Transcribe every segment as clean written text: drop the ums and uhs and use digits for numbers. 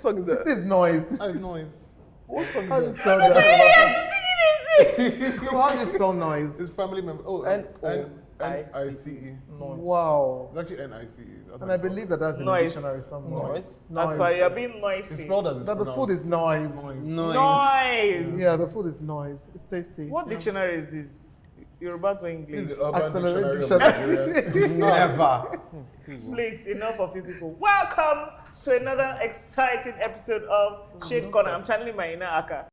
song is that? This is noise. That is noise. What song How do you is that? spell that? No, how do you spell noise? It's family member. Oh, N-I-C-E. Wow. It's actually N-I-C-E. And I believe that that's in the Noise. dictionary somewhere. Noise? That's why you're being It's noisy. spelled as it's That the pronounced. food is noise. Noise. Yeah, the food is noise. It's tasty. What dictionary is this? Yoruba to This English. is the Urban Accelerate Dictionary of Nigeria. Never. Please, enough of you people. Welcome to another exciting episode of Shade Corner. I'm channeling my inner Aka.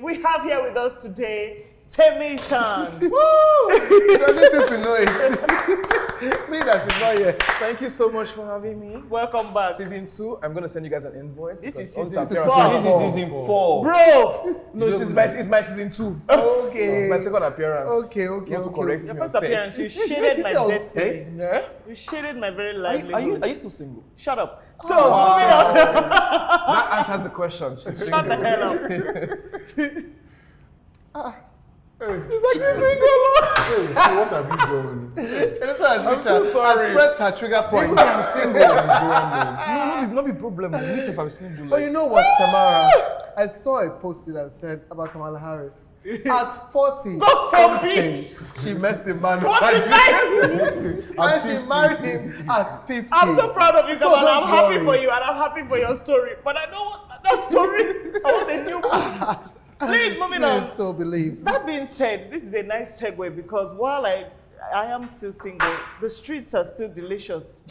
We have here with us today Taymesan. Woo! You don't need to know it. Me that is not here. Thank you so much for having me. Welcome back. Season 2, I'm going to send you guys an invoice. This is because season all the 4. appearances- This is season 4. Bro! No, it's my season 2. Okay. My second appearance. Okay. You want to okay. correct Your me first on set. appearance, you shaded my destiny. Yeah? You shaded my very Are livelihood. you still single? Shut up. So, moving on. That answers the question. She's Shut the single. hell up. What have you done? I'm so sorry. Has pressed her trigger point. I'm single. Nigerian No, not be problem. At least if I'm single. But you know what, Tamara? I saw a post that said about Kamala Harris. At 40 God something, she met the man. 49! And she married him at 50. I'm so proud of you, So Kamal. don't I'm happy worry. for you and I'm happy for your story. But I don't want that story. I want a new one. Please, moving on. Yes, so believe. That being said, this is a nice segue because while I am still single, the streets are still delicious.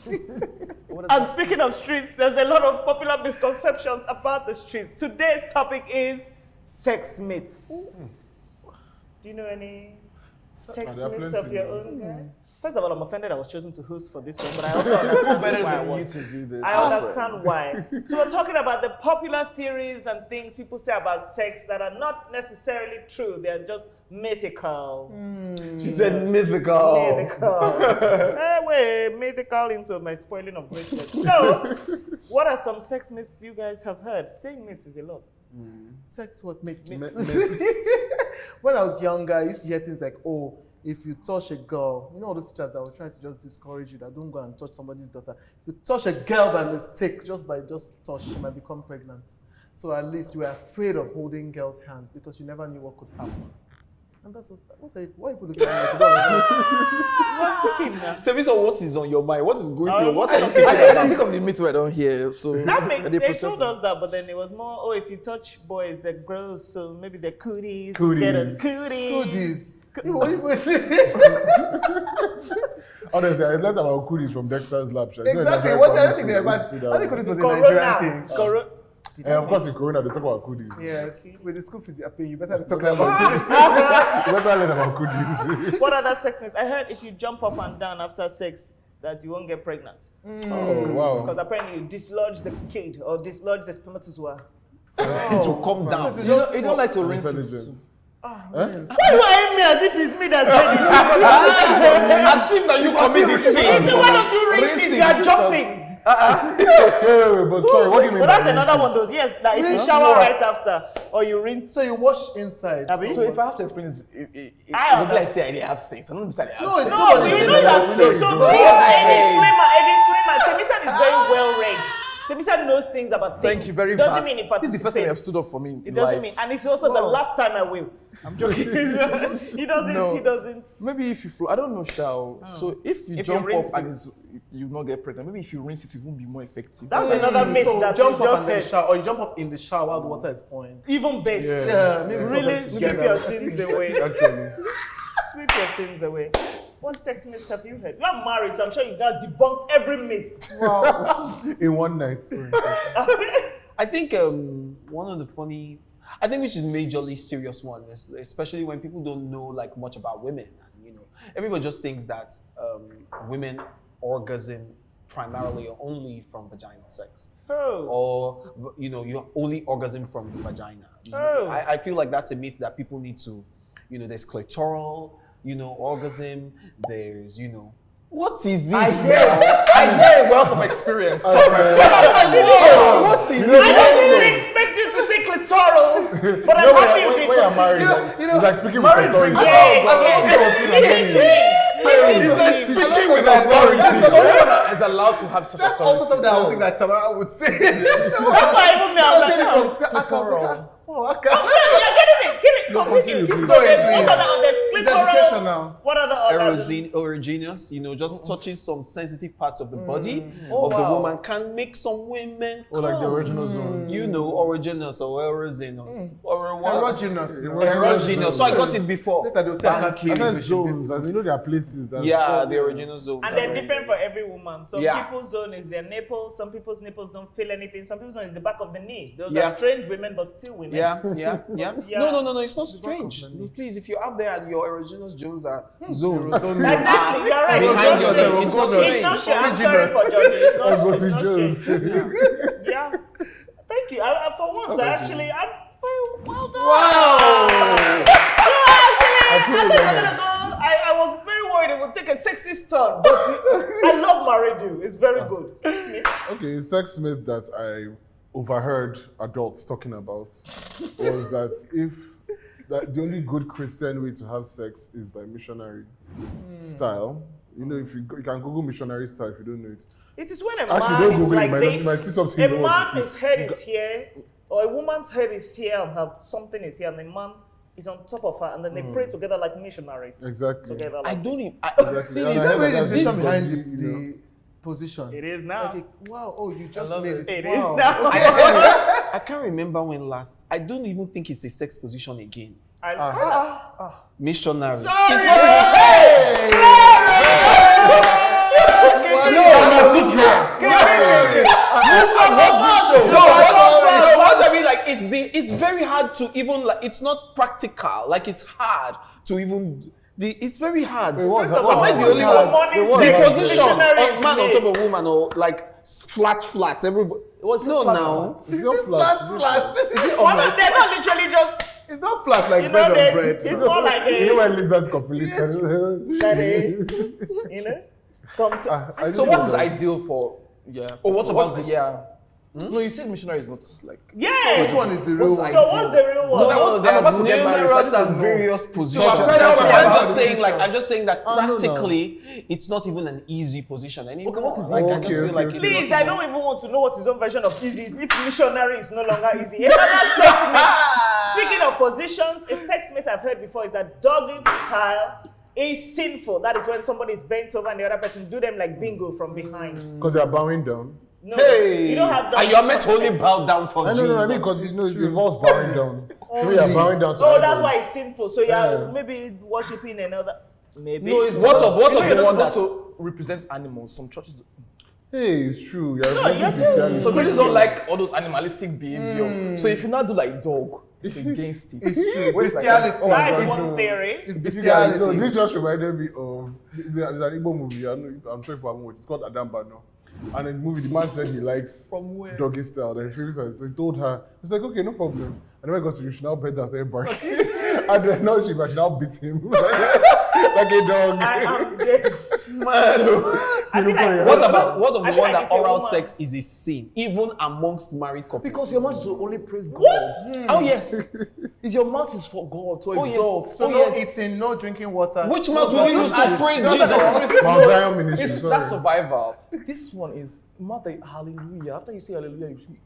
And speaking of streets, there's a lot of popular misconceptions about the streets. Today's topic is sex myths. Do you know any sex there are myths plenty, of your yeah. own, guys? First of all, I'm offended I was chosen to host for this one, but I also Who understand better why I than you was. to do this? I understand why. So we're talking about the popular theories and things people say about sex that are not necessarily true. They're just mythical. She said mythical. Mythical into my spoiling of bracelets. So, what are some sex myths you guys have heard? Saying myths is a lot. Sex what makes Me- When I was younger, I used to hear things like, oh, if you touch a girl, you know all those teachers that were trying to just discourage you that don't go and touch somebody's daughter. If you touch a girl by mistake, just touch, she might become pregnant. So at least you were afraid of holding girls' hands because you never knew what could happen. And that's why are you looking at me? We're speaking now. Tell me, so what is on your mind? What is going through? What I are don't you thinking I about? think of the myth right down here. So That they they process told it. us that, but then it was more, oh, if you touch boys, they're gross, so maybe they're cooties. Cooties. Get us cooties. Goodies. What you Honestly, I learned about cooties from Dexter's Lab. Exactly. What's everything there? But I think this was a Nigerian thing. And of course, in Corona, they talk about cooties. Yes. With the school fees you're paying, you better talk about goodies. You better learn about cooties. What other sex myths? I heard if you jump up and down after sex, that you won't get pregnant. Oh, wow. Because apparently you dislodge the kid or dislodge the spermatozoa. To calm down. You don't like to rinse it. Intelligent. Why you eyeing me as if it's me that said it? As if that you commit the sin. Why don't you rinse it? You are jumping. Wait, but sorry, what do you mean? But by that's another rinsing? one though. Yes, that if you Rinse shower what? right after or you rinse. So you wash inside. Abi? So if I have to explain this, it I would be like understand. say I didn't have sex. I don't decide I have No, sex. it's No, Nobody you said know that. that. We know So it's a disclaimer. Taymesan is very well read. Taymesan knows things about things. Thank you very Doesn't much. mean he This is the first time you have participates. stood up for me in It doesn't life. mean, and it's also the last time I will. I'm joking. He doesn't. No. He doesn't. Maybe if you flow, I don't know, Shao. So if you If you jump rinse up and it. you not get pregnant, maybe if you rinse it won't be more effective. That's another myth So that jump you up just and then heard. shower, or you jump up in the shower while the water is pouring. Even best. Yeah, maybe Really two of sweep them your together. sins away. Actually. Sweep your sins away. What sex myths have you heard? You are married, so I'm sure you've now debunked every myth. Wow. In one night. I think one of the funny I think which is majorly serious one, especially when people don't know like much about women. And, you know, everybody just thinks that women orgasm primarily or only from vaginal sex. Oh. Or, you know, you only orgasm from the vagina. Oh. I feel like that's a myth that people need to, you know, there's clitoral, you know, orgasm, there's, you know, what is it? I hear a wealth of experience. What is it? I didn't expect you to say clitoral, but I'm happy you did. When you're married, it's like speaking with authority. He's speaking with authority. That's the only one that is allowed to have such That's authority. also something I would think that Tamara would say. That's why even me, I was like, Continue, please. So there's It's education now. What are the others? Erogenous, you know, just touching some sensitive parts of the body Oh, of the wow. woman can make some women Or like the come. original zone. You know, erogenous or erogenous or what? Erogenous. So I got it before. Later they'll say I can't Thank you. I speak said English. zones, and you know there are places that. Yeah, the erogenous zones. And they're different for every woman. Some Yeah. people's zone is their nipples. Some people's nipples don't feel anything. Some people's zone is the back of the knee. Those Yeah. are strange women, but still women. Yeah. Yeah. No, it's not strange. Please, if you're out there and your erogenous zones are zones, Exactly, you're right. behind your It's it's not not strange. strange. I'm sorry for judging. It's not, Let's go it's see not Joe's. strange. Yeah. Thank you. For once, I'm very well done. I feel honored. I was very worried it would take a sexist turn, but I love Maridu. It's very good. 6 minutes. Okay, a sex myth that I overheard adults talking about was that the only good Christian way to have sex is by missionary style. You know, if you can Google missionary style if you don't know it. It is when a Actually, man don't is Google it, like you might see something a you don't want to man's see. head is here, or a woman's head is here, and something is here, and the man is on top of her, and then they pray together like missionaries. Exactly. Together I like don't this. even. Exactly. See, And I Is heard that where that the vision this- behind you know. the position? It is now. Like, wow, oh, you just love made it. it. It is Wow. now. I can't remember when last. I don't even think it's a sex position again. Missionary. Sorry. It's not what I mean, like it's very hard to even like it's not practical. Like it's hard to even. It's very hard. It was Am I the only hard. one? It was The hard. position Missionary of man on is top of woman or like flat. Everybody. No, now. It's not flat. They're not literally just, It's not flat like you bread know, on this. bread. It's more like You know a, when lizards copulate? that is, you know, come to. I So didn't what know is that. ideal for? Yeah. Oh, what about What's this? the, yeah? No, you said missionary is not like. Yeah. Which one is the real one? So what's the real one? No, There I'm are about to get married, so I numerous just and know. various positions. I'm I'm just saying that I don't know. practically, it's not even an easy position anymore. Okay, what is like, I it? just feel Okay, like okay. it's Please, not I don't even want to know what his own version of easy is. If missionary is no longer easy. Another sex myth. Speaking of positions, a sex myth I've heard before is that dogging style is sinful. That is when somebody is bent over and the other person do them like bingo from behind. Because they are bowing down. No, Hey, you don't have and you're meant to only bow down for I Jesus. know, I mean, because you know, it involves bowing down. Maybe you're bowing down to Oh, that's idols. why it's sinful. So you're Yeah. maybe worshiping another. Maybe. No, it's What of you know, the you're not one supposed that? to represent animals. Some churches. Hey, it's true. You're you're representing still- Christianity. Some churches don't like all those animalistic behavior. So if you now do like dog, it's against it. It's true. Where's like- Bestiality. oh my That God. is God. one theory. It's If you guys, bestiality. no, this just reminded me of there's an Igbo movie. I'm sure people haven't watched. It's called Adambano. And in the movie, the man said he likes From where? doggy style. Then he told her, he's like, okay, no problem. And when I got to you, she now bent down and bark. And then now she now beat him like a dog. I am dead. What feel like- what of I the feel one like that it's a oral woman. sex is a sin, even amongst married couples? Because your mouth is to only praise God. What? Oh yes. If your mouth is for God to yes. exalt. So no eating, no drinking water. Which mouth will you use to praise No, Jesus? Mount Zion Ministry. It's sorry. that's survival. This one is mouth hallelujah. After you say hallelujah, you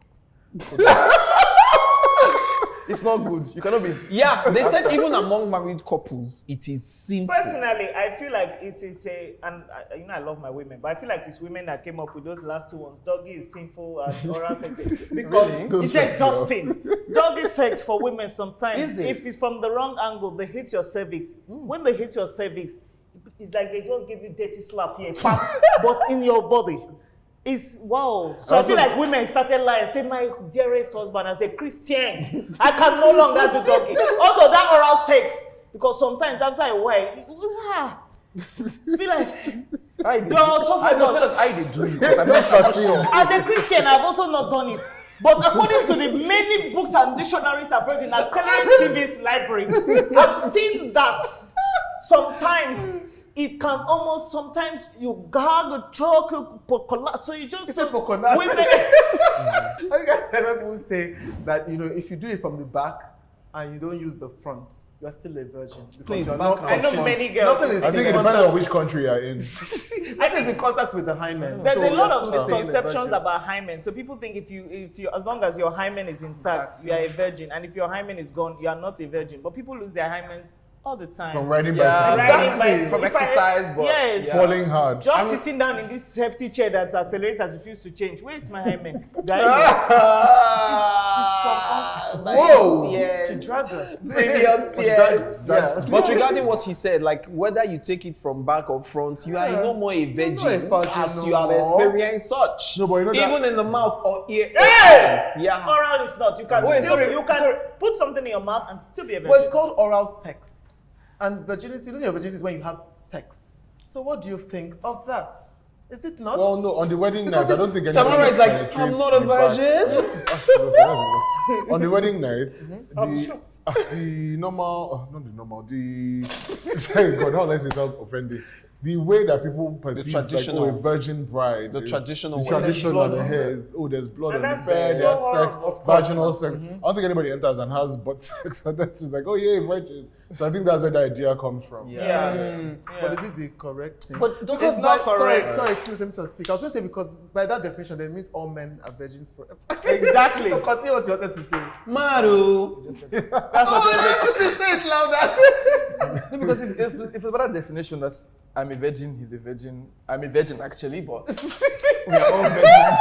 it's not good. You cannot be. Yeah, they said even among married couples, it is sinful. Personally, I feel like it is and I love my women, but I feel like it's women that came up with those last two ones. Doggy is sinful and oral sex is because Those it's sex, exhausting. Doggy sex for women sometimes, Is it? if it's from the wrong angle, they hit your cervix. When they hit your cervix, it's like they just give you dirty slap here, pam, but in your body. It's wow. So I feel like women started lying, say my dearest husband as a Christian, I can no longer do doggy. Also that oral sex, because sometimes after a while, feel like I did. you're also I know, tell us I did do it because I'm not sure. as a Christian, I've also not done it. But according to the many books and dictionaries I've read in Accelerate TV's library, I've seen that sometimes it can almost, sometimes you gag, choke, so you just... It's a coconut. women- Have you guys heard people say that, if you do it from the back and you don't use the front, you are still a virgin? Because Please, you're back not up. I know Front. many girls. Nothing is I think it in depends on contact. which country you're in. Nothing is in contact with the hymen. There's So a you're lot of still staying a misconceptions virgin. about hymen. So people think if you as long as your hymen is intact, you are a virgin, and if your hymen is gone, you are not a virgin. But people lose their hymens all the time. From riding Yeah, bicycle. Riding bicycle. from If I- exercise, but yes. yeah. Falling hard. Just sitting down in this hefty chair that accelerators refuse to change. Where is my hymen? Whoa! Yes. She dragged us. Premium tears. Yeah. But regarding what he said, like whether you take it from back or front, you are no more a virgin not a virgin as no you have more. experienced such. No, but you know that- even in the mouth or ear. Yes! Yeah. Oral is not. You can Wait, still, sorry, you can put something in your mouth and still be a virgin. Well, it's called oral sex. And virginity, losing your virginity is when you have sex. So what do you think of that? Is it not? Well, no, on the wedding night, I don't think anybody Tamara is like, penetrates I'm not a the back. virgin. On the wedding night, I'm shocked. the normal, not the normal, the God, how let's say without offending. The way that people perceive traditional- like, a virgin bride, the is- traditional is way. There's traditional blood on the on hair. Oh, there's blood And on the that's bed. so There's sex, horrible. Of course. vaginal sex. I don't think anybody enters and has butt sex, and that's like, oh yeah, virgin. So I think that's where the idea comes from. Yeah. But is it the correct thing? But don't- because it's not correct. Sorry, let me speak. I was going to say because by that definition, that means all men are virgins forever. Exactly. So continue what you wanted to say. Maru. That's what Please say it louder. No, because if it's about that definition, that's I'm a virgin, he's a virgin. I'm a virgin actually, but we are all virgins.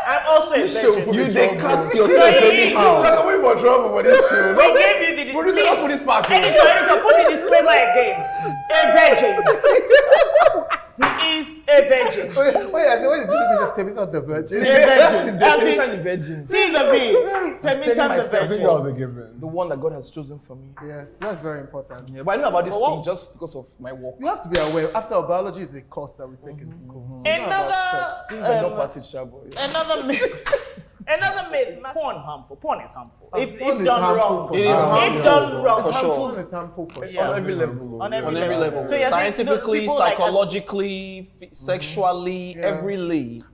I'm also a virgin. You they cast yourself Sorry. anyhow. Like I'm waiting for trouble for this show. We gave you the Producer, don't put this part in. Editor, put the disclaimer again. A virgin. He is a virgin. Wait, I said, when is Taymesan not the virgin? A virgin. As in- Taymesan the virgin. See the B. Taymesan the myself. I think virgin. that was a given. The one that God has chosen for me. Yes, that's very important. Yeah, but I know about this But what- thing just because of my work. You have to be aware. After all, biology is a course that we take in school. It's not about sex. Things I don't pass it, Shabo. Yeah. Another myth. Another myth. Porn harmful. Porn is harmful. If Porn is done harmful wrong. for It is sure. harmful. If done wrong. For sure. Porn is harmful for Yeah. sure. On every level. On every On every level. So you're saying Scientifically, people like- psychologically, sexually, Yeah. every.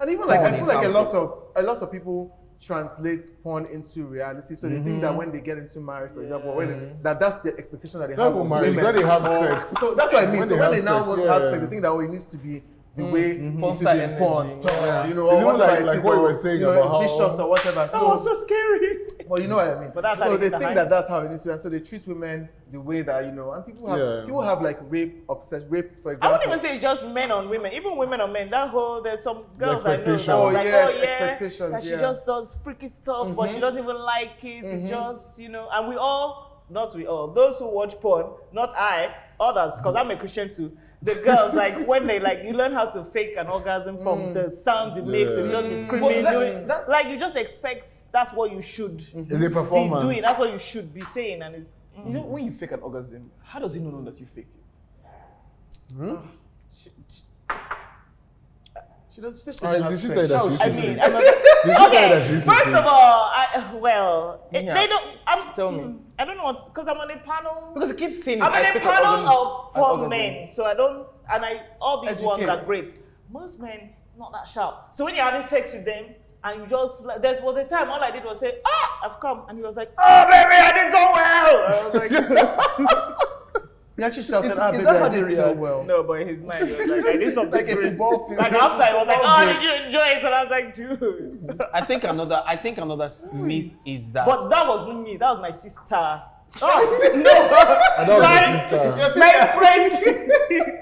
And even like Porn I feel is like harmful. a lot of people translate porn into reality. So they think that when they get into marriage, for example, that's the expectation that they have People of marry, women. when they have sex. So that's what I mean. When So they when they have now sex, want to have yeah. sex, they think that it needs to be the way it is Constant in porn. energy. Yeah. You know, It's or even whatever like- it like is, what you or, were saying you know, about how- vicious or whatever. That was so scary. Well, you know what I mean. But that's how so they they get think behind that that's how it needs to be. And so they treat women the way that, and people have like rape, rape, for I example. wouldn't even say it's just men on women, even women on men. That whole, there's some girls I know that expectations. was like, yes, oh yeah, expectations, that she yeah. just does freaky stuff, but she doesn't even like it. It's just, and we all, not we all, those who watch porn, not I, others, because I'm a Christian too. The girls, like when they you learn how to fake an orgasm from the sounds it makes, so you just be screaming, Well, doing, like you just expect that's what you should It's a be performance. doing. That's what you should be saying, and it's, You know, when you fake an orgasm, how does he know that you fake it? She doesn't Alright, have did she sex. tell you that How she is used I to mean, fake? I'm not, Did she tell you that she okay. used to First fake? of all, Yeah. they don't. Tell me. I don't know what, because I'm on a panel. Because he keeps saying I'm I on a fake an panel orgasm- of an 4 orgasm. men, so I don't. And all these ones are Educate. great. Most men not that sharp. So when you're having sex with them, and you just there was a time all I did was say, I've come, and he was like, oh baby, I did so well. I was like, He actually shouted, Is baby, that how I they did so react? well. no, but his mind was like, I did something Like a great. football field. Like after I was like, Football oh, game. did you enjoy it? And I was like, dude. I think another myth is that. But that was not me. That was my sister. And that was my sister. My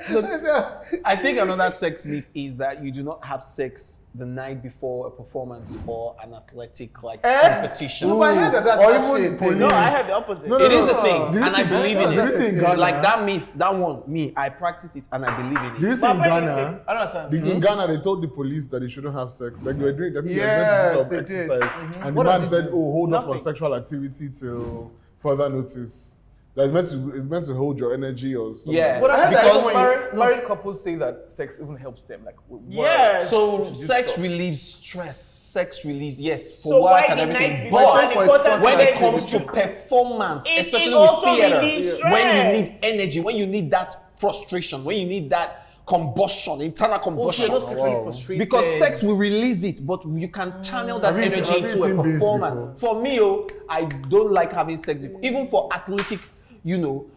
friend. I think another sex myth is that you do not have sex the night before a performance or an athletic competition. No, I heard that that's Or actually even a thing. police. No, I heard the opposite. No, It is no. a thing, Did you and see I believe in Did you see in it. Ghana? Like that myth, that one, me, I practice it and I believe in Did you it. see in But when you Ghana? I don't understand. In Ghana, they told the police that they shouldn't have sex. Like they were doing, I think Yes, they were meant to do they some did. exercise. And What the does man it said, do? "Oh, hold off on Nothing. sexual activity till further notice." That's meant to hold your energy or something. Yeah. But I heard Because that married couples say that sex even helps them. Like, Yes. So do sex stuff. relieves stress. Sex relieves, yes, for So work why and the night everything. before But is important when to it get comes to to performance, It especially also with theater, relieves when you need stress. energy, when you need that frustration, when you need that combustion, internal Also, combustion. you're not sexually Wow. frustrated. Because sex will release it, but you can channel that Have you- energy have you into a seen this performance. For me, I don't like having sex before. Even for athletic,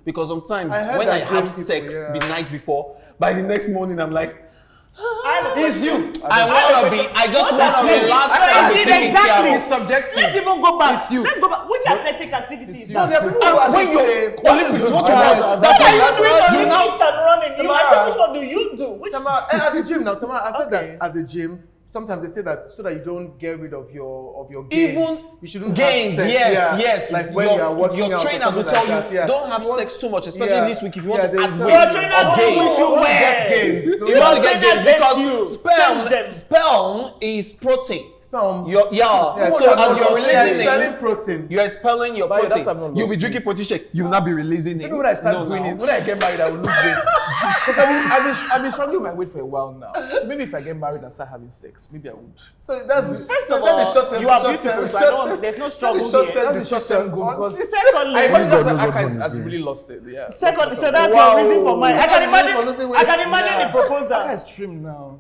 because sometimes I heard when that I have gym people, sex yeah. the night before, by the next morning I'm like, It's you. I just want to relax So and is be it taken care exactly? of. It's subjective. Let's even go back. It's you. Let's go back. Which athletic activities? you. No, there are people who And when actually you're say, Olympics, what you I want? know, That's What why are you doing you now. Olympics and running? You Tamara. I said, which one do you do? Which Tamara, at the gym now, Tamara, I've heard Okay. that at the gym, sometimes they say that so that you don't get rid of your gains. Even you shouldn't gains, have sex. yes, Yeah. yes. Like when you are working your out or trainers will something tell like you, that, yeah. don't have You want- sex too much, especially yeah. this week if you want Yeah, to they add tell weight you. your trainer or knows gain. we should Get wear. gains. You want to get gains trainers because get you. Change them. sperm is protein. Sperm. Yeah. Yeah, So as you're releasing expelling it, protein. you're expelling your But that's protein. why I've not You'll be lost drinking weight. protein shake. You will not be releasing it. Maybe when I start No, doing now. it, when I get married, I will lose weight. Because I've been struggling with my weight for a while now. So maybe if I get married and start having sex, maybe I would. So that's First so of that is all, short-term- you are short-term- beautiful, so I short-term- don't, there's no that is struggle short-term here. That's the short-term decision. goal because Secondly, I imagine that's knows why what Aka one is has doing. really lost it. Yeah. second, so that's Wow. your reason for mine. I can That's the reason for imagine. losing I weight. can imagine the Aka proposal. is trim now.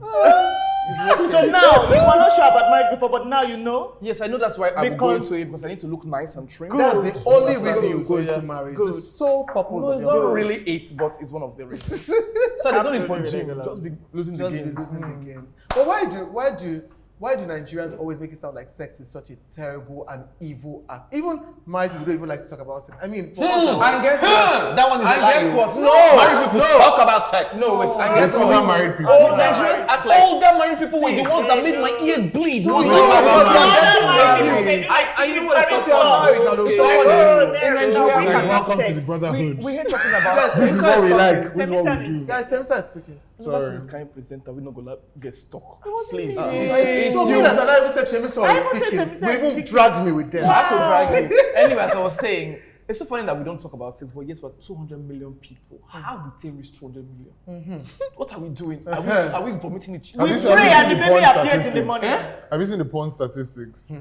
So now you were not sure about marriage before, but now you know. Yes, I know that's why I will go Because- into it because I need to look nice and trim. That's the only That's reason good. you go So, into yeah. marriage. Good. The sole purpose No, of it's your not marriage. really it, but it's one of the reasons. So there's only for Absolutely gym, regular. just be losing Just the be gains. losing the gains. But why do Nigerians always make it sound like sex is such a terrible and evil act? Even married people don't even like to talk about sex. I mean, for us, And guess what? That one is a And lie. guess what? Married people No. talk about sex. No, wait. And Let's guess not what? married people. Oh, Nigerians act like Older married people were the ones that made my ears bleed. No, Once no, I got no, married. no, I know what it's if you are married now, they'll Okay. say, Someone "Oh, in Nigeria, Like, welcome to the brotherhood. we hate talking about This is what we like. This is what we Taymesan do. is- Guys, Taymesan is speaking. That's this kind of presenter. We're not gonna get stuck. Please. It's so you. me that I even said Taymesan I is even said speaking. Taymesan We is even speaking. dragged me with them. I have to drag you. Anyway, as I was saying, it's so funny that we don't talk about sex, but yes, we're 200 million people. How we take reach 200 million? What are we doing? Are we vomiting each Have other? you We seen- have pray you seen and the the baby porn appears in the statistics? morning. Have you seen the porn statistics?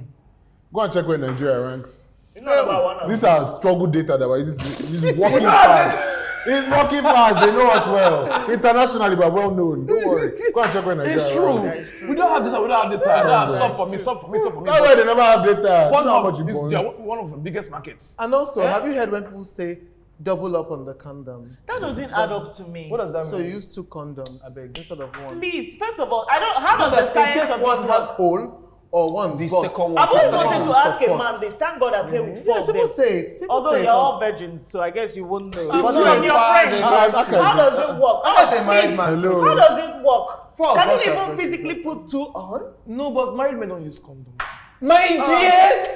Go and check where Nigeria ranks. It's not about one of These are struggle data that we're just walking fast. It's walking fast. They know us well. Internationally, we're well known. Don't worry. Go and check where Nigeria It's true. ranks. We don't have this. We don't have this. I don't have. Stop for me. Stop for me. Stop for me. That's why they never have data. You know how much Pornhub it is burns. they are one of the biggest markets. And also, Yeah. have you heard when people say double up on the condom? That doesn't add up to me. What does that mean? So you use 2 condoms instead of one. Please, first of all, I don't. How So does the that in science case of one it has work? hole or one The burst. second one I've always can wanted to Support. ask a man this. Thank God I'm here with 4 Yes, of people them. say it. People Although say you're it. all virgins, so I guess you won't know. It's But true. from your friends, Okay. how does it work? How does a married Please, man? Hello. How does it work? Four of Can us you are even virgins, physically that's put 2 on? No, but married men don't use condoms. My dear,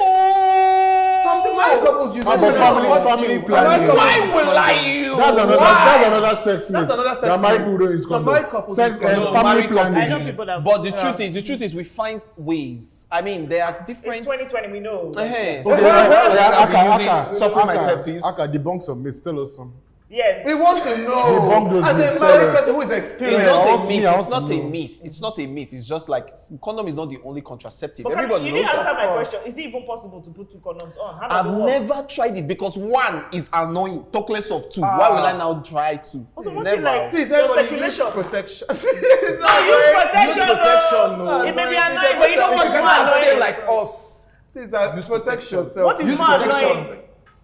Something married couples use. But family planning. why will I use? That's another sex myth. That's another sex That married myth. people don't use Some married condom. couples Sex use condom. family Married couples. I know planning. people that. But the truth is, we find ways. I mean, there are different. It's 2020, we know. Eh-heh. Okay, So, I'll be Aka, using- suffering myself to use. Aka, debunk some myths. Tell us some. Yes. We want to know. Debunk those As myths, a married tell us. person who is It's experienced. not I a want myth. to It's not a know. myth. It's not a myth. It's just like condom is not the only contraceptive. But Everybody you knows didn't answer that. my question. Is it even possible to put 2 condoms on? How does I've it work? never tried it because 1 is annoying. Talk less of 2. Why will I now try 2? Also, what's Never. it like? Please, Your everybody use circulation. protection. No, use protection. protection, no. It may be No, annoying, but you know You what's cannot more abstain annoying? like us. Please, Use protect protection. yourself. What is Use more protection. annoying?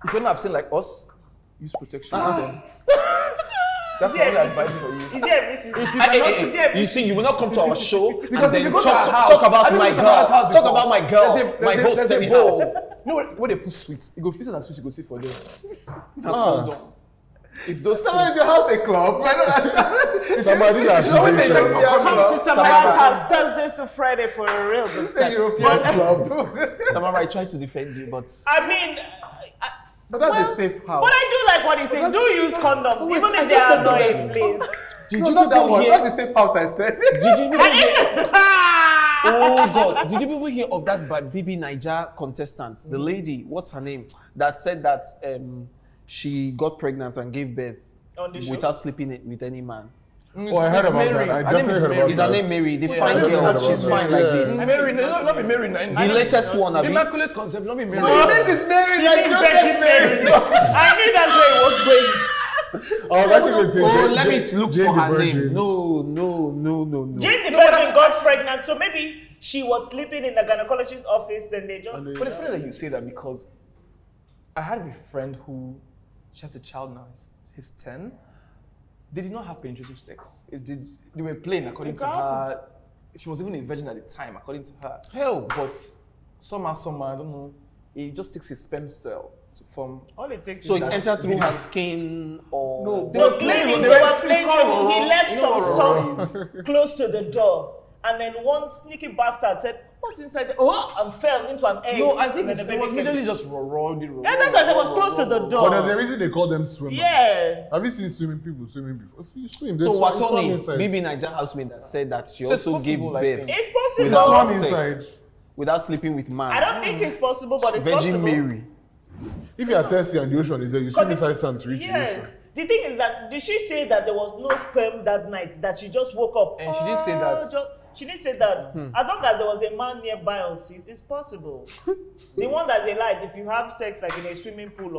If you're not abstain like us, use protection. Then. That's Is my there only a advice reason? for you. Is there a reason? If you Hey, cannot, hey, hey, you see, you will not come to our show Because and if you then go to talk our house, about I my don't go to our girl. house Talk before. about my girl, There's my host. a anyhow. bowl. No, where they put sweets. You go visit and sweets, you go see for them. Ah. It's those Someone things. is your house a club? I don't understand. Somebody has It's always a accusation. young Yeah, club. To Tamara's house Thursday to Friday for a real good It's a time. European club. Tamara, I tried to defend you, but I mean, But that's a safe house. but I do like what he's saying. Do use condoms, Wait, even I if they just are said annoying, that. please. did No, you not that people one. hear? That's the safe house I said. Did you people hear? Oh God! Did you people hear of that BB Niger contestant, the lady? What's her name? That said that she got pregnant and gave birth On the show? without sleeping with any man. Oh, I heard about that. I definitely heard about Is that. her name Mary? The Yeah, fine I heard girl. about She's that. fine like Yeah. this. Mary, no, not be Mary. The latest one, Abi. Immaculate Conception, not be Mary. No, this is Mary. You Like mean Joseph Virgin Mary. Mary? I knew that's where it was going. I was actually going to say, Oh, let me look Jane for the her name. Virgin. No. Jane the Virgin got pregnant, so maybe she was sleeping in the gynecologist's office, then they just... But it's funny that you say that because I had a friend who, she has a child now, he's 10. They did not have penetrative sex. They were playing according to her. She was even a virgin at the time, according to her. Hell. But somehow, I don't know, it just takes a sperm cell to form. All it takes So is it that. entered through her skin or No, They were playing, They they were were playing, called he left you know some what stuff close to the door. And then one sneaky bastard said, what's inside the... Oh, and fell into an egg. No, I think And then the it was baby came. majorly just raw. Yeah, that's why I said it was close to the door. But there's a reason they call them swimmers. Yeah. Have you seen people swimming before? You swim. so swim Watoni, inside. BB Niger housemate that said that she So it's also gave possible, I birth think. It's They possible. without swam sex, inside. without sleeping with man. I don't think it's possible, but it's Virgin possible. Mary. If you are thirsty and the ocean is there, you swim inside sand to reach the Yes. ocean. The thing is that, did she say that there was no sperm that night, that she just woke up? And she didn't say that. She didn't say that. As long as there was a man nearby on seat, it's possible. The one that they like, if you have sex like in a swimming pool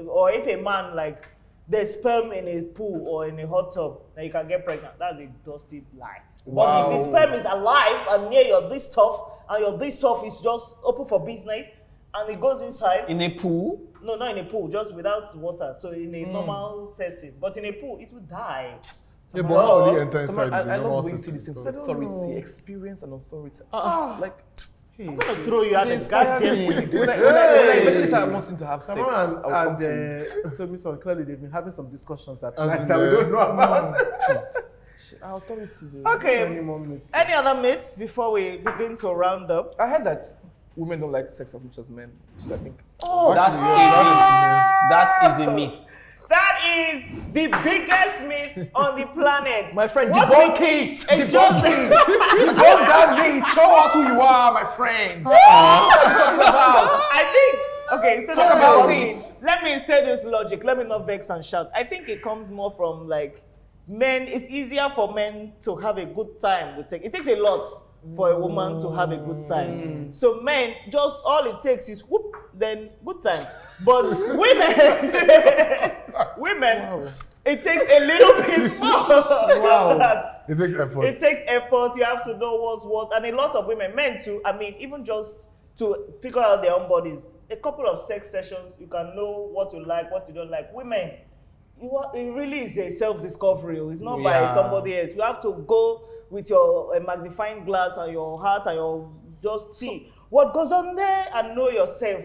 or if a man like there's sperm in a pool or in a hot tub, then you can get pregnant. That's a dusty lie. Wow. But if the sperm is alive and near your this stuff and your this stuff is just open for business and it goes inside. In a pool? No, not in a pool, just without water. So in a normal setting. But in a pool, it will die. Yeah, but how will you enter inside Someone, the I love normal when you see setting? this thing with I don't authority, know. experience and authority. Like, I'm gonna throw you out they the inspire goddamn me. window. When I eventually start wanting to have sex, Tamara I'll come and to you. Taymesan, clearly they've been having some discussions at As night in, that we don't know about. Our authority. Okay. Any more minutes? Any other myths before we begin to round up? I heard that women don't like sex as much as men, which I think. Oh, That's that is a myth. that is the biggest myth on the planet. My friend, What debunk we- it! It's Debunk just- it! Debunk that myth! Show us who you are, my friend! What are you talking about? I think, okay, instead Talk of about me, it. let me instead use logic. Let me not vex and shout. I think it comes more from like men. It's easier for men to have a good time with sex. It takes a lot for a woman to have a good time. So men, just all it takes is whoop, then good time. But women, it takes a little bit more than that. It takes effort. It takes effort. You have to know what's what, and a lot of women, men too. I mean, even just to figure out their own bodies, a couple of sex sessions, you can know what you like, what you don't like. Women, it really is a self-discovery. It's not by Yeah. somebody else. You have to go with your magnifying glass and your heart and your just see what goes on there and know yourself.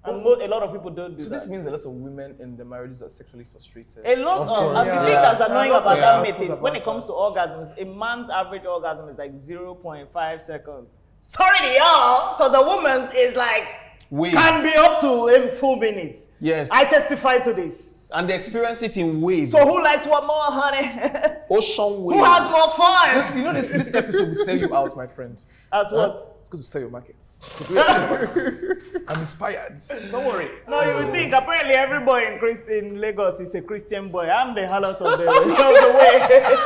And a lot of people don't do So that. this means a lot of women in the marriages are sexually frustrated. A lot Of of, course. and Yeah. the thing that's annoying Yeah. about Yeah. that myth is About when it comes to orgasms, a man's average orgasm is like 0.5 seconds. Sorry to y'all, because a woman's is like, Waves. can be up to a full minutes. Yes. I testify to this. And they experience it in waves. So who likes what more, honey? Ocean waves. Who has more fun? You know this episode will sell you out, my friend. As what? It's going to sell your markets. 'Cause we are I'm inspired. Don't worry. No, you would think apparently every boy in Lagos is a Christian boy. I'm the harlot of the way.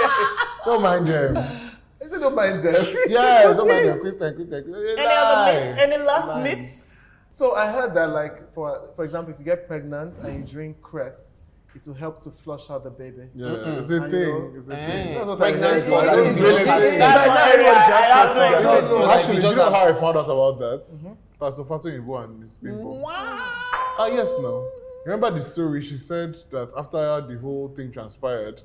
Don't mind them. I said don't mind them. Yeah, don't mind them. Christian. Any other myths? Any last myths? So I heard that, like, for example, if you get pregnant and you drink Crest, it will help to flush out the baby. Yeah, it's a And thing. you It's a thing. That's what I Pregnant heard. woman, That's that's really because thing. That's Not my everyone area. should I have have no Crest. idea. So, like, Actually, you do you just know have- how I found out about that? Pastor Fatu Ibu and his people. Ah, yes, no. Remember the story? She said that after the whole thing transpired,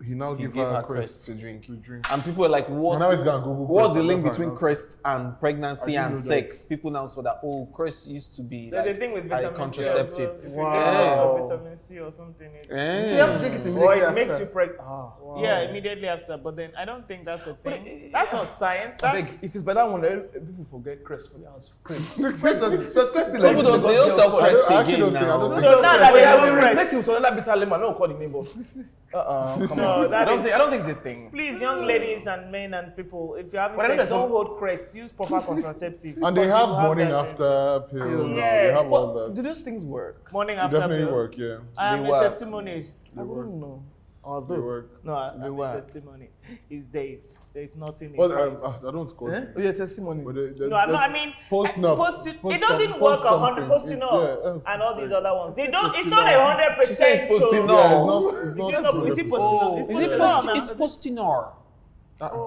he now He gave gave her her crest crest to drink. To drink. And people were like, And now it's gonna Google what's crest, the and link that's between how I know. crest and pregnancy I didn't and know that. sex? People now saw that, oh, crest used to be There's like a thing with a vitamin contraceptive. C. If you Wow. get some vitamin C or something, So you have to drink it or immediately it after. makes you pregnant. Wow. Yeah, immediately after. But then I don't think that's a thing. That's not science. I beg, That's if it's by that one, people forget crest for the house. Crest. Does Crest still People don't, they don't sell I crest actually don't again think. I don't now. think. so now that Oh yeah, they we know replace crest. it with another bitter lemon. I don't call the name, but come No, on. that I don't think it's a thing. Please, young ladies and men and people, if you're having But I know sex, there's don't some- hold crest. Use proper contraceptive. And they because have you morning that- after pill. now. Yes. They have all But that. do those things work? Morning They after definitely pill. work. Yeah. I am They a work. testimony. I wouldn't know. They Although, work. No, I'm a work. testimony. It's there. There's nothing Well, inside. I don't quote. Eh? Oh yeah, testimony. But No, I'm not. I mean, post it nup, doesn't post work something. 100 posting up Yeah, and all these other ones. They don't. It's Posting not up. 100%. She says posting so- up. Yeah, No. it's Is not. it not? Is it 100%. posting up? Oh, It's is it posting up now. it's postinor.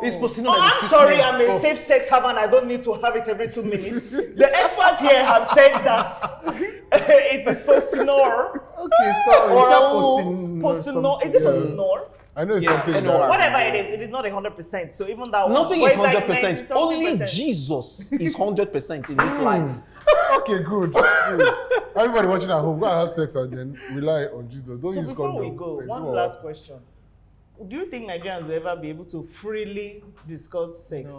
It's posting Oh, on I'm sorry, I'm a safe sex haver and I don't need to have it every 2 minutes. The experts here have said that it is postinor. okay, so Or posting. postinor. Is it Yeah. postinor? I know it's Yeah, something NOR. that. Whatever it is not 100%. So even that one. Nothing but is it's like 100%. 90 something Only percent. Jesus is 100% in this life. Okay, good. Good. Everybody watching at home, go and have sex and then rely on Jesus. Don't So use before condom. we go, Thanks, one what? last question. Do you think Nigerians will ever be able to freely discuss sex?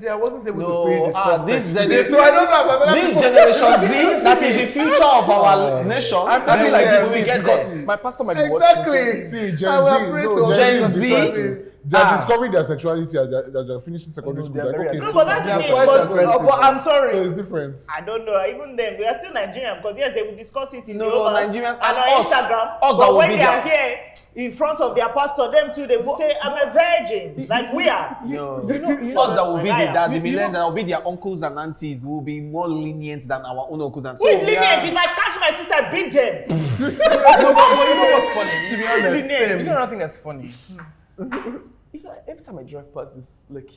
I wasn't able to No, free discuss this sex. generation, So I don't know about other this people. generation Z, that is the future of our nation. I'm not being like Yeah, this we since get because there. my pastor might be watching. Exactly. See, Gen I was Z, afraid no, to Gen is Z? different. They're discovering their sexuality as they're finishing secondary No, school. they're Like, very okay, No, aggressive. but that's They are the thing. quite But, aggressive. but I'm so sorry. it's different. I don't know. Even them, we are still Nigerian because yes, they will discuss it in No, the overs Nigerians and and on us. Instagram. Us that but will when be they are there. here in front of their pastor, them too, they will say, "I'm a virgin," like we are. No. You know Us that will be Like I am. that the You know- millennials that will be their uncles and aunties will be more lenient than our own uncles and Who is we lenient? are- If I catch my sister, beat them. No, but you know what's funny? To be honest, Lenient. you know another thing that's funny. You know, every time I drive past this, like,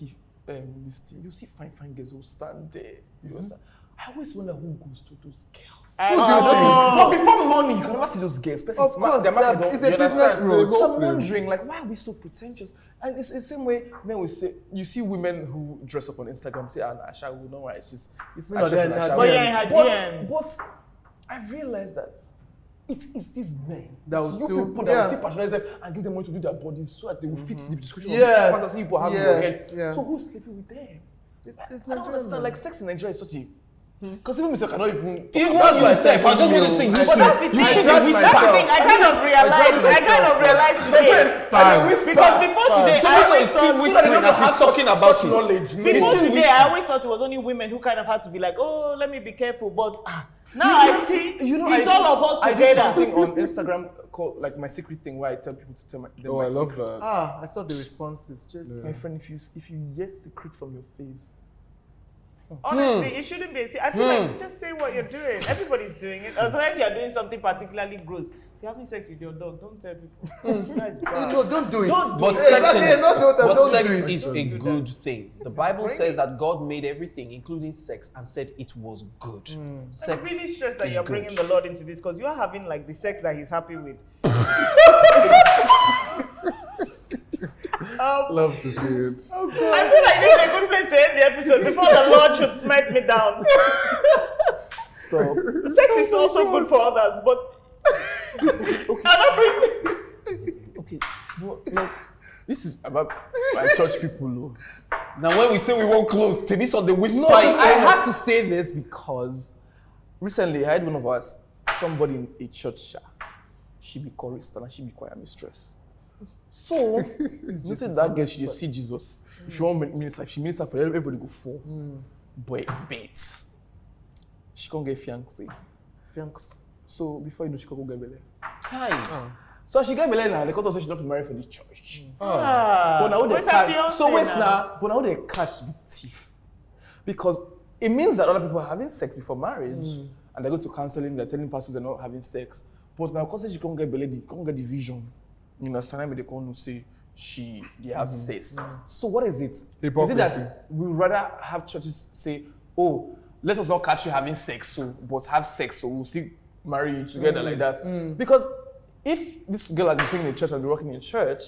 this thing, you see fine girls who stand there. You understand? I always wonder who goes to those girls. I But before money, you can never see those girls. Of course, they're marketed, it's you a business understand? road. So I'm wondering, like, why are we so pretentious? And it's the same way men will say, you see women who dress up on Instagram say, "Ah, Asha will know why she's No, actress in they're Asha." not But yeah, in her But DMs. I realized that it is these men That will you still- people that yeah. will still patronize them and give them money to do their bodies so that they will fit the description Yes, of the fantasy people have in your yes, head. yeah. So who's sleeping with them? It's I don't Nigerian, understand. man. Like sex in Nigeria is such a because even myself cannot even Even That's why I yourself, said I just want to you- say, you I see, But that's the you thing. see the dragged whisper. That's the thing. I kind of realized today. Because before today, I So always still thought whispering as he's talking about such it. knowledge. He's Before still today, whispering. I always thought it was only women who kind of had to be like, oh, let me be careful. But now I see it's all of us I do together. something on Instagram called like my secret thing where I tell people to tell them Oh, my I love secret. that. I saw the responses. Just My friend, if you hear secret from your faves, Honestly, it shouldn't be. See, I feel like just say what you're doing. Everybody's doing it. As long as you're doing something particularly gross. If you're having sex with your dog, don't tell people. That's bad. no, don't do it. Don't do But it. sex, Exactly, is, not what I but don't sex do it. is a do good thing. The Bible great. says that God made everything, including sex, and said it was good. Sex I'm really stressed that is you're good. bringing the Lord into this because you're having like the sex that He's happy with. Love to see it. I feel like this is a good place to end the episode before the Lord should smite me down. stop. Sex is also good for others, but I don't bring. Okay, but like this is about my church people. Though. Now, when we say we won't close, Taymesan the whisper. No, I had to say this because recently I had one of us, somebody in a church, she be chorister and she be choir mistress. So, you say that girl, she just see Jesus. If you want minister, if she minister for everybody go for. But baits. She can't get fiancé. Thanks. So before you know, she can go get belly. Hi. So she get belly now. They can't also she not marry for the church. Ah, But now they where's her catch. fiancé So wait now. But now they catch the thief, because it means that other people are having sex before marriage, and they go to counseling. They're telling pastors they're not having sex. But now because she can't get belly, they can't get the vision. You know, sometimes they can't say they have sex. So what is it? Hypocrisy. Is it that we rather have churches say, "Oh, let us not catch you having sex, but have sex, so we'll still marry you together like that"? Because if this girl has been singing in church and been working in church,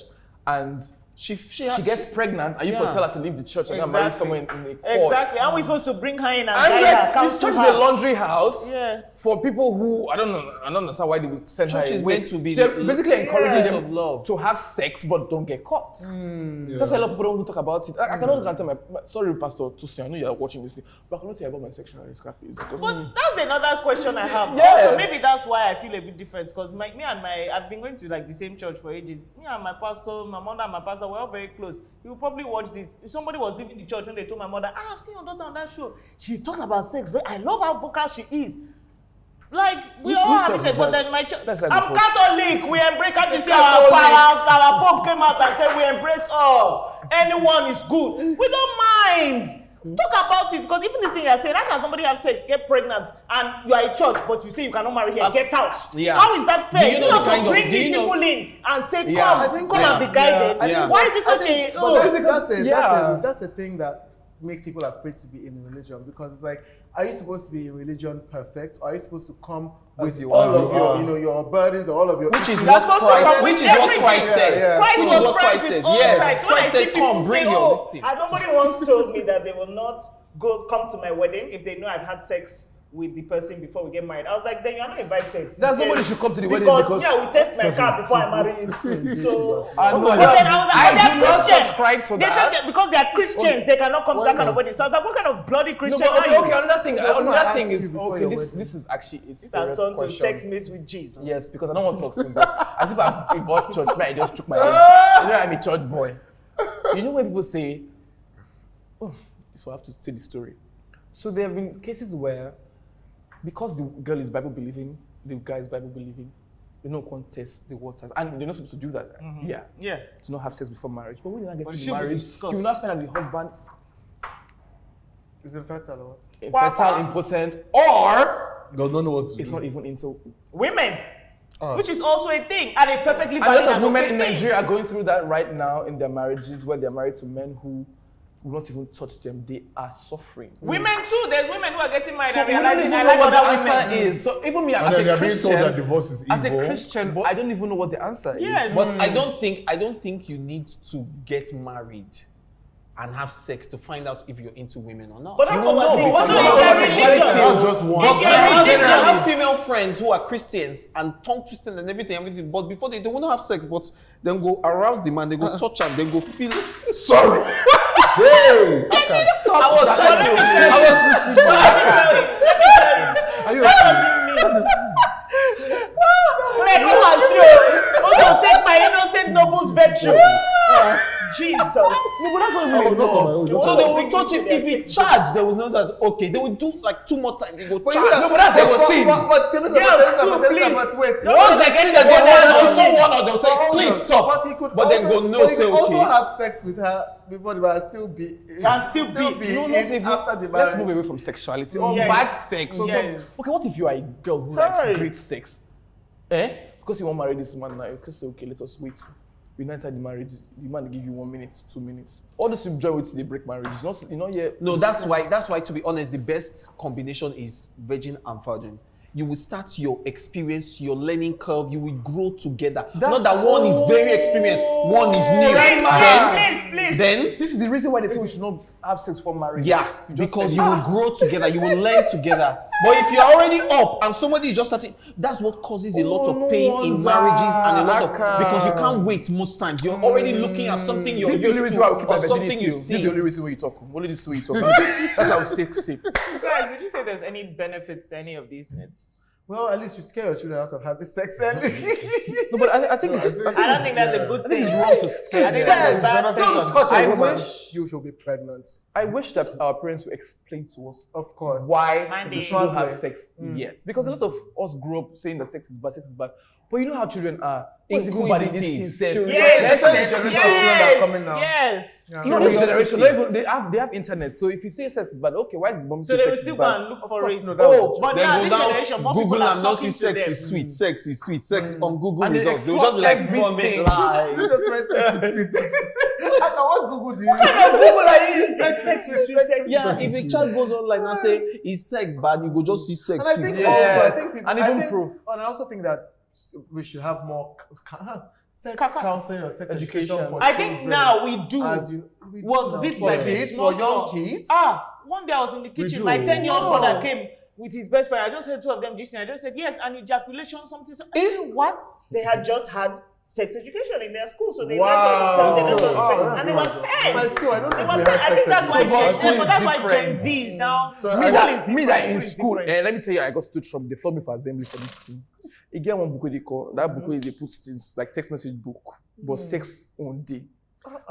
and she gets pregnant, and you can tell her to leave the church and go and marry someone in the court. Exactly. Are we supposed to bring her in and And guide her? this church is a laundry house Yeah. for people who I don't understand why they would send her. Church is away. meant to be So they're basically encouraging place them of love. to have sex but don't get caught. That's why a lot of people don't even talk about it. I cannot tell my sorry, Pastor Tusi, I know you're watching this thing, but I cannot tell you about my sexuality. But that's another question I have. Yes. Also, maybe that's why I feel a bit different because I've been going to like the same church for ages. Me and my pastor, my mother and my pastor, we're all very close. You probably watch this. If somebody was leaving the church when they told my mother, I've seen your daughter on that show. She talks about sex. I love how vocal she is. Like, we all have sex, but then my church. I'm Catholic. We embrace, can't you see our Pope came out and said we embrace all. Anyone is good. We don't mind. Talk about it, because even this thing you're saying, how can somebody have sex, get pregnant, and you are a church, but you say you cannot marry here, get out? Yeah. How is that fair? Do you know the kind of- bring do these you know- people in and say, Yeah. come and be guided. Yeah. Why is it such a... But that's the thing that makes people afraid to be in religion, because it's like, are you supposed to be in religion perfect, or are you supposed to come with you all are. of your, your burdens or all of your Which is issues? what supposed to come Christ, with which is what everything. Christ said. Yeah. Christ Which was is what friends Christ with says. all Yes, sides. When I Christ see said, people "Come, bring say, your this thing." and somebody once told me that they will not come to my wedding if they know I've had sex with the person before we get married. I was like, then you're not invited. That's nobody should come to the wedding because yeah, we test my car before I marry you. So I know but that. then I was like, I do they're not Christians. subscribe to They said that. that because they are Christians, they cannot come to that kind of wedding. So I was like, what kind of bloody No, Christian but are you? okay, another thing ask is you before okay. your This wedding. is actually a This has serious turned to question. sex mixed with Jesus. Yes, because I don't want to talk soon, but I think I'm involved church. Man, I just took my head. You know, I'm a church boy. You know when people say, oh, this will have to say the story. So there have been cases where, because the girl is Bible believing, the guy is Bible believing, they don't contest the waters, and they're not supposed to do that. Yeah, to not have sex before marriage. But when you not get But to she the will marriage, discuss. you will not find out the husband Is infertile or what? infertile, impotent, or Does not know what to it's do. not even into. Women, Ah. which is also a thing, and a perfectly A valid lot of and women okay in thing. Nigeria are going through that right now in their marriages, where they're married to men who will not even touch them. They are suffering. Women too. There's women who are getting married So and we don't realizing even I know like what the other answer women. is. So even me And as then a they're being told that Christian, divorce is as a evil. Christian, I don't even know what the answer is. Yes. But I don't think you need to get married and have sex to find out if you're into women or not. But that's what we're saying. but No, that's if what you're we're saying. religious, Not just one. If you're I religious, have female friends who are Christians and tongue twisting and everything. But before they want to have sex, but then go arouse the man, they go touch him, then go feel. Sorry. Hey. Okay. I was trying to. Are you What okay? does it mean? Like, come and see. Also, take my innocent noble's virtue. Jesus. No, but that's not even enough. So they will touch him. If he charged, they will know that okay. They will do like 2 more times. He go But charge. you know, No, but that's a sin. But Taymesan, wait. Once they see that they're lying on someone, or they'll say, Hold please on. stop. But he could But then also- go, no, but he say could also okay. have sex with her before the marriage, still be. And still be. No, in not even. after the Let's marriage. move away from sexuality or Yes. bad sex. So, Yes. okay, what if you are a girl who Hey. likes great sex? Because you want to marry this man now, you can say, okay, let us wait. You not enter the marriage, the man will give you 1 minute, 2 minutes. All this you join with they break marriage. You know yet. No, that's why to be honest, the best combination is virgin and virgin. You will start your experience, your learning curve, you will grow together. Not that one is very experienced, one is new. Please. Then This is the reason why they say we should not have sex before marriage. yeah, You just because said you will grow together, you will learn together. But if you're already up and somebody is just starting, that's what causes a lot no of pain in wonder. marriages and a lot of Aka. because you can't wait most times. You're already looking at something you're This is the only used reason to why we keep or our something virginity. you've This is the seen. only reason why you talk. Only this way you talk. That's how we stay safe. Guys, would you say there's any benefits to any of these myths? Well, at least you scare your children out of having sex early. No, but I think it's. I don't think that's a good I thing. think it's wrong to scare I think them. that's a bad Don't thing. touch a I woman. wish- You should be pregnant. I wish that our parents would explain to us Of course. why Mandy. we shouldn't have Right. sex yet. Because a lot of us grew up saying that sex is bad. But you know how children are. Once they go bad in this thing, said, Yes, are coming now. yes. Yeah. You know this generation, not even, they have internet. So if you say sex is bad, okay, why did mom So say they will sex still is go bad? and look Of for course, it. no, that was Oh, the but Then now go this down, generation, more Google people are and not see talking to sex them. is sweet, sex is sweet, sex on Google And they results. They'll just be like, export vomit everything. lie. You just write sex is sweet. What Google do you use? Google are you sex is sweet, sex is Yeah, sweet. if a child goes online and say, is sex bad, you go just see sex And I sweet. think sex also, Yes. I think people, And I even think- proof. And I also think that we should have more sex counseling or sex education for I children. think now we do. We Was do bit now. by For bit, kids, small, for young small. kids. One day I was in the kitchen. do. My 10-year-old Wow. brother came with his best friend. I just heard two of them gisting. I just said, yes, an ejaculation, something. I said, what? They had just had sex education in their school, so they Wow. went to and they were 10. My school, I don't They think were we 10. had I think sex that's why education. School is Gen different. Z is now. So Me I- that in school, different. let me tell you, I got to trouble. They flog me for assembly for this thing. You get one book where they call that book where they put things like text message book, but sex on day.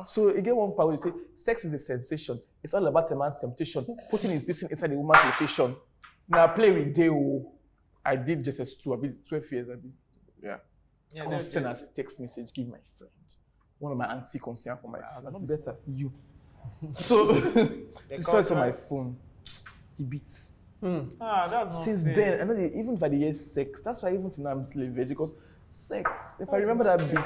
So you get one part where you say sex is a sensation. It's all about a man's temptation. Putting his distance inside the woman's location. Now play with Deo. I did just as 2. I been 12 years. Yeah, Constant as text message. Give my friend. One of my auntie concern for my friend. Not better. You. So she saw it on my phone. He beat. That's not Since fair. then, I know even if I hear sex, that's why even till now I'm still a virgin because sex. If I remember that bit,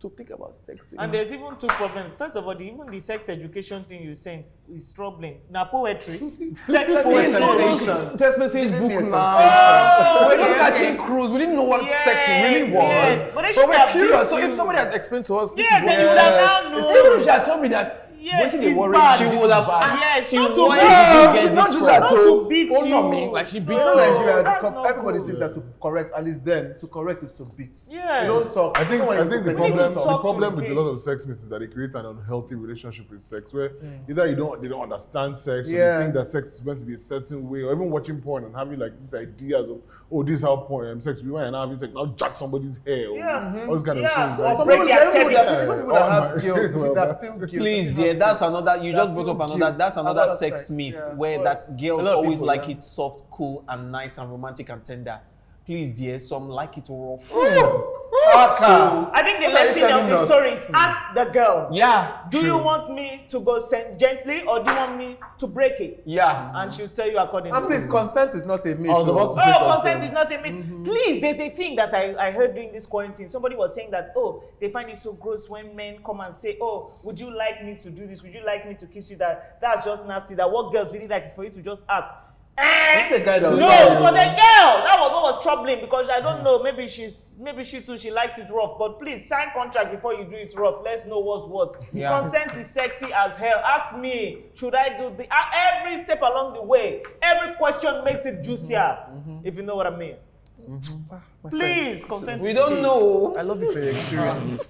to think about sex. And there's even 2 problems. First of all, even the sex education thing you sent is troubling. Now poetry, sex It's poetry. all those text message Give me book a now. We're just okay, catching cruise. We didn't know what sex really was. yes. But they should But we're have curious. built So if you. somebody had explained to us, Yeah, then you would have now known. Even if she had told me that, Yes, what they it's worry, bad. she This would is have bad. asked Yes, you not to why beat did you. you get She this not from? do that. Not to beat Oh no, you. me like she beat You know No, Nigeria, that's not everybody good. thinks that to correct, at least then, to correct is to beat. Yes. You don't talk. I think the We need to problem talk to with a kids. lot of sex myths is that they create an unhealthy relationship with sex where either they don't understand sex or Yes. they think that sex is meant to be a certain way, or even watching porn and having like these ideas of this is how porn sex we want and having sex now jack somebody's hair or all those kind of things. Or Like, Some break people, their some people cervix. that have my- guilt, Well, that feel guilt. Please, dear, that's another. You just brought up another. That's another Another sex sex, myth yeah. where that girls A lot of always people, like yeah. it soft, cool, and nice and romantic and tender. Please, dear, some like it rough. I think the What are you lesson of telling the us? story is ask the girl. Yeah. Do you want me to go gently or do you want me to break it? Yeah. And she'll tell you accordingly. And please, consent is not a myth. I was about to say Oh, consent. consent is not a myth. Please, there's a thing that I heard during this quarantine. Somebody was saying that, oh, they find it so gross when men come and say, oh, would you like me to do this? Would you like me to kiss you? That's just nasty. That what girls really like is for you to just ask. This is a guy that was No, married. it was a girl. That was what was troubling because I don't know. Maybe she too. She likes it rough. But please sign contract before you do it rough. Let's know what's what. Yeah. Consent is sexy as hell. Ask me. Should I do the every step along the way? Every question makes it juicier. If you know what I mean. Please consent. We is don't key. know. I love you for your experience.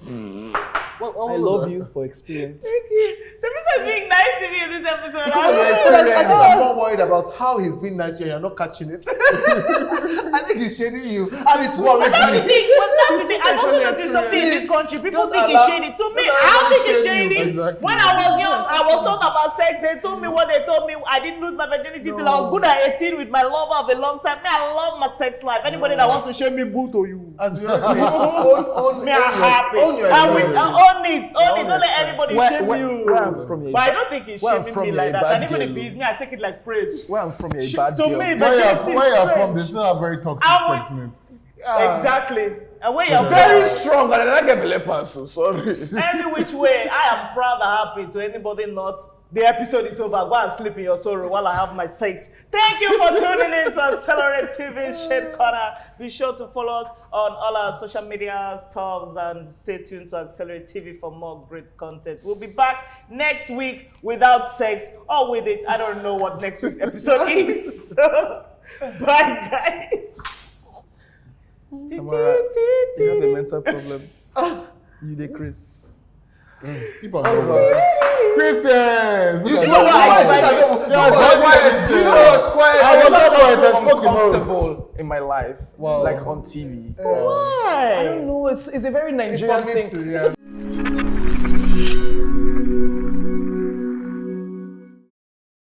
What I was love that? you for experience. Thank you. Taymesan is being nice to me in this episode. Because of your I experience. think I'm more worried about how he's been nice to you and you're not catching it. I think he's shading you and it's worrying But that's the me. thing. But that's the thing. I also Sexually noticed something in this experienced. country. People Don't think allow- it's shady. To me, don't I don't allow think it's shame you. shady. Exactly. When I was young, I was taught about sex. They told me what they told me. I didn't lose my virginity till I was good at 18 with my lover of a long time. Me, I love my sex life. Anybody that wants to shame me, boo to you. As we always say, own Me, I'm happy. own your I will experience. own it. Don't let anybody shame you. Where I'm from, you're But I a don't think he's where I'm shaming from, me you're like a that. bad And even if girl. it's me, I take it like praise. Where I'm from, you're a To bad girl. me, Where but you're from, they still have very toxic I sex myths. Exactly. And where you're Very from. strong, and I don't get the pass, so sorry. Any which way, I am proud and happy to anybody not. The episode is over. Go and sleep in your sorrow while I have my sex. Thank you for tuning in to Accelerate TV Shade Corner. Be sure to follow us on all our social media stuffs and stay tuned to Accelerate TV for more great content. We'll be back next week without sex or with it. I don't know what next week's episode is. So, bye, guys. Tamara, you have a mental problem. You the Chris. Keep on going. Christians! You look do at what that. I did. Yeah, so quiet. Do you know what's quiet? I was not quiet. I so spoke the most. uncomfortable in my life, Wow. like on TV. Why? I don't know. It's a very Nigerian For me thing. too, It's yeah. so